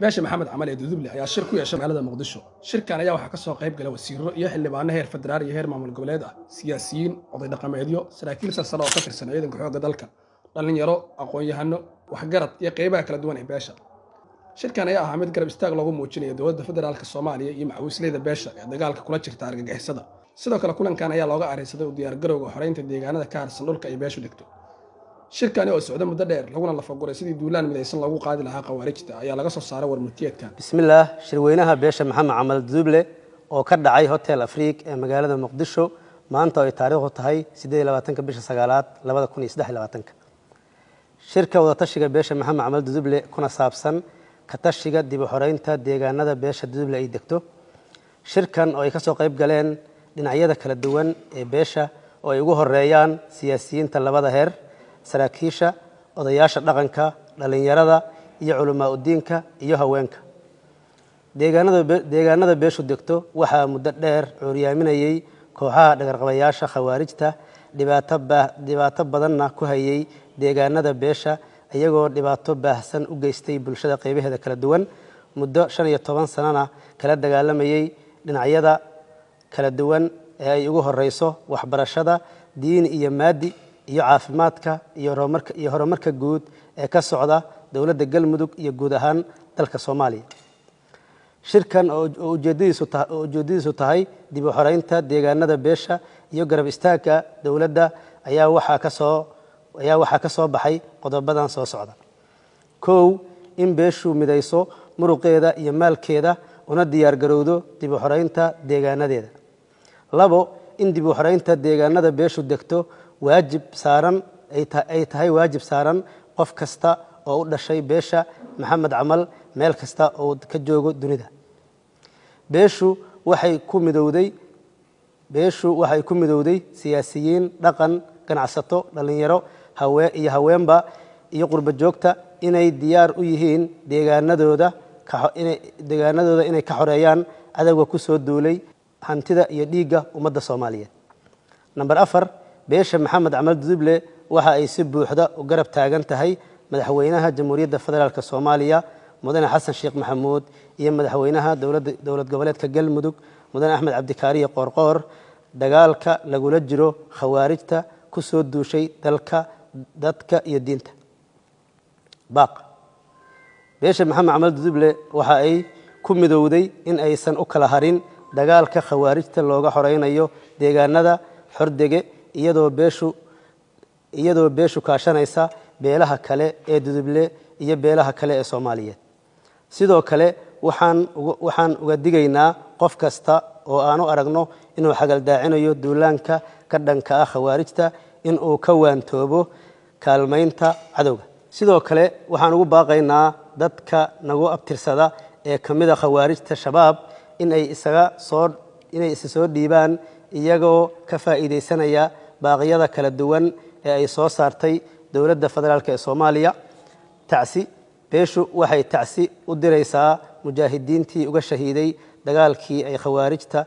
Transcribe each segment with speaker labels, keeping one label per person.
Speaker 1: باشا محمد عمل يدوبلي ayaa shir ku yeeshay magaalada Muqdisho shirkan ayaa waxa ka soo qayb galay wasiiro iyo xildhibaano heer federaal iyo heer maamul goboleed ah siyaasiyiin oday dhaqameedyo saraakiil sare oo ka tirsan ciidanka xoogga dalka dhalinyaro aqoon-yahano waxgarad iyo qaybaha kala duwan ee beesha shirkan ayaa ahaa mid garab istaag lagu muujinayo dowladda federaalka Soomaaliya iyo maxaawiisleyda beesha ee dagaalka kula jirta argagixisada sidoo kale kulankan ayaa looga arinsaday u diyaar garowga xoreynta deegaanada ka harsan dhulka ay beeshu degto shirkani oo socda muddo dheer laguna la faguray sidii duulaan midaysan lagu qaadi lahaa qawaarijta ayaa laga soo saaray warmutiyeedkan
Speaker 2: bismillaah shirweynaha beesha maxamed camal duuble oo ka dhacay hotel afrique ee magaalada muqdisho maanta ay taariikhdu tahay 28 bisha 9aad 2023 shirka wada tashiga beesha maxamed camal duuble kuna saabsan ka tashiga dib u xoreynta deegaanada beesha duuble ay degto shirkan oo ay ka soo qayb galeen dhinacyada kala duwan ee beesha oo ay ugu horeeyaan siyaasiyiinta labada heer saraakiisha odayaasha dhaqanka dhalinyarada iyo culumaa u diinka iyo haweenka deegaanada beeshu degto waxa muddo dheer cuuriyaaminayay kooxaha dhagarqabayaasha khawaarijta dhibaato badanna ku hayay deegaanada beesha iyagoo dhibaato baahsan u geystay bulshada qaybaheeda kala duwan muddo 15 sanana kala dagaalamayay dhinacyada kala duwan ee ay ugu horeyso waxbarashada diin iyo maadi iyo caafimaadka iyo horumarka guud ee ka socda dawladda galmudug iyo guud ahaan dalka Soomaaliya shirkan oo ujeedadiisu tahay dib u xoreynta deegaanada beesha iyo garab istaagga dawladda ayaa waxa ka soo baxay qodobadan soo socda koow in beeshu midayso muruqeeda iyo maalkeeda una diyaar garowdo dib u xoreynta deegaanadeeda labo in dib u xoreynta deegaanada beeshu degto waajib saaran ay tahay waajib saaran qof kasta oo u dhashay beesha maxamed camal meel kasta oo ka joogo dunida beeshu waxay ku midowday siyaasiyiin dhaqan ganacsato dhalinyaro haweenba iyo qurba joogta inay diyaar u yihiin deegaanadooda inay ka xoreeyaan cadawga ku soo duulay hantida iyo dhiigga ummadda Soomaaliyeed number 4 beesha maxamed camal duuble waxa ay si buuxda u garab taagan tahay madaxweynaha jamhuuriyadda federaalka Soomaaliya mudane xasan sheekh maxamuud iyo madaxweynaha dowlad goboleedka galmudug mudane axmed cabdikaariye qoorqoor dagaalka lagula jiro khawaarijta ku soo duushay dalka dadka iyo diinta baaq beesha maxamed camal duuble waxa ay ku midowday in aysan u kala harin dagaalka khawaarijta looga xoreynayo deegaanada xordege iyadoo beeshu kaashanaysa beelaha kale ee duduble iyo beelaha kale ee Soomaaliyeed sidoo kale waxaan uga digaynaa qof kasta oo aanu aragno inuu xagal daacinayo duulaanka ka dhanka ah khawaarijta in uu ka waantoobo kaalmaynta cadawga sidoo kale waxaan ugu baaqaynaa dadka nagu abtirsada ee kamida khawaarijta shabaab in ay isa soo dhiibaan iyagoo ka faa'iideysanaya baaqyada kala duwan ee ay soo saartay dawladda federaalka ee Soomaaliya beeshu waxay tacsi u diraysaa mujaahidiintii uga shahiiday dagaalkii ay khawaarijta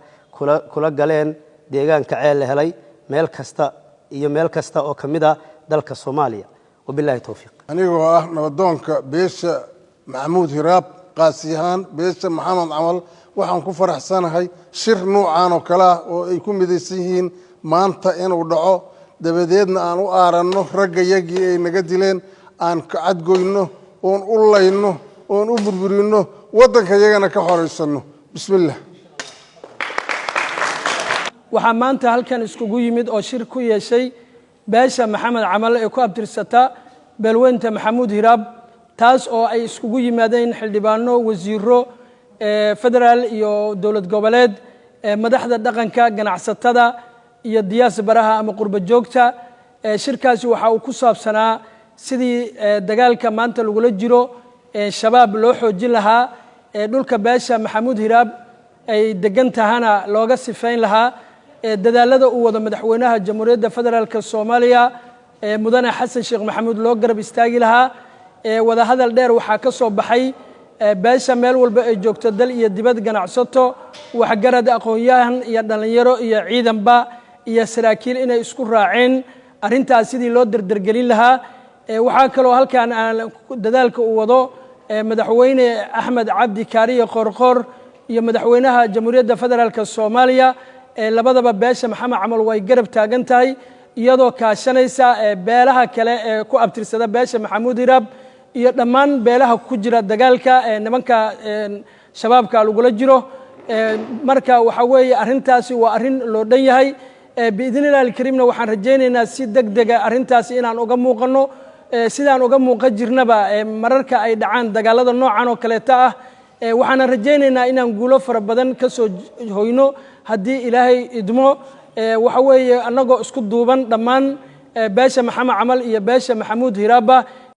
Speaker 2: kula galeen deegaanka ceel la helay meel kasta oo kamida dalka Soomaaliya wabillahi tawfiiq
Speaker 3: anigoo ah nabadoonka beesha maxamuud hiraab qaasiyahan beesha maxamed camal waxaan ku faraxsanahay shir nuucan oo kala oo ay ku midaysan yihiin maanta inuu dhaco dabadeedna aan u aaranno ragga yagii ay naga dileen aan ka cadgoyno oon u layno oon u burburino waddanka yagana ka xoreysano bismillaah
Speaker 4: waxaa maanta halkan iskugu yimid oo shir ku yeeshay beesha maxamed camal ee ku abtirsata beelweynta maxamuud hiraab taas oo ay iskugu yimaadeen xildhibaano wasiiro federaal iyo dowlad goboleed madaxda dhaqanka ganacsatada iyo diyaasbaraha ama qurba joogta shirkaasi waxa uu ku saabsanaa sidii dagaalka maanta lagula jiro shabaab loo xoojin lahaa dhulka beesha maxamuud hiraab ay degan tahana looga sifayn lahaa dadaalada uu wado madaxweynaha jamhuuriyadda federaalka Soomaaliya mudane xasan sheekh maxamuud loo garab istaagi lahaa wada hadal dheer waxa ka soo baxay beesha meel walba ay joogto dal iyo dibad ganacsato waxgarad aqoon-yahan iyo dhalinyaro iyo ciidanba iyo saraakiil inay isku raaceen arintaas sidii loo dardargelin lahaa waxaa kaloo halkan dadaalka uu wado madaxweyne Axmed Cabdi Kaariye Qorqor iyo madaxweynaha Jamhuuriyadda Federaalka Soomaaliya labadaba beesha Maxamed Camal way garab taagan tahay iyadoo kaashanaysa beelaha kale ee ku abtirsada beesha Maxamuud Hiraab iyo dhammaan beelaha ku jira dagaalka nimanka shabaabka lagula jiro marka waxa weeye arintaasi waa arin loo dhan yahay biidinilaahi kariimna waxaan rajaynaynaa si degdeg ah arintaasi inaan uga muuqano sidaan uga muuqan jirnaba mararka ay dhacaan dagaalada noocan oo kaleeta ah waxaan rajaynaynaa inaan guulo fara badan ka soo hoyno haddii ilaahay idmo waxa weeye annagoo isku duuban dhammaan beesha Maxamed Camal iyo beesha Maxamuud Hiraabba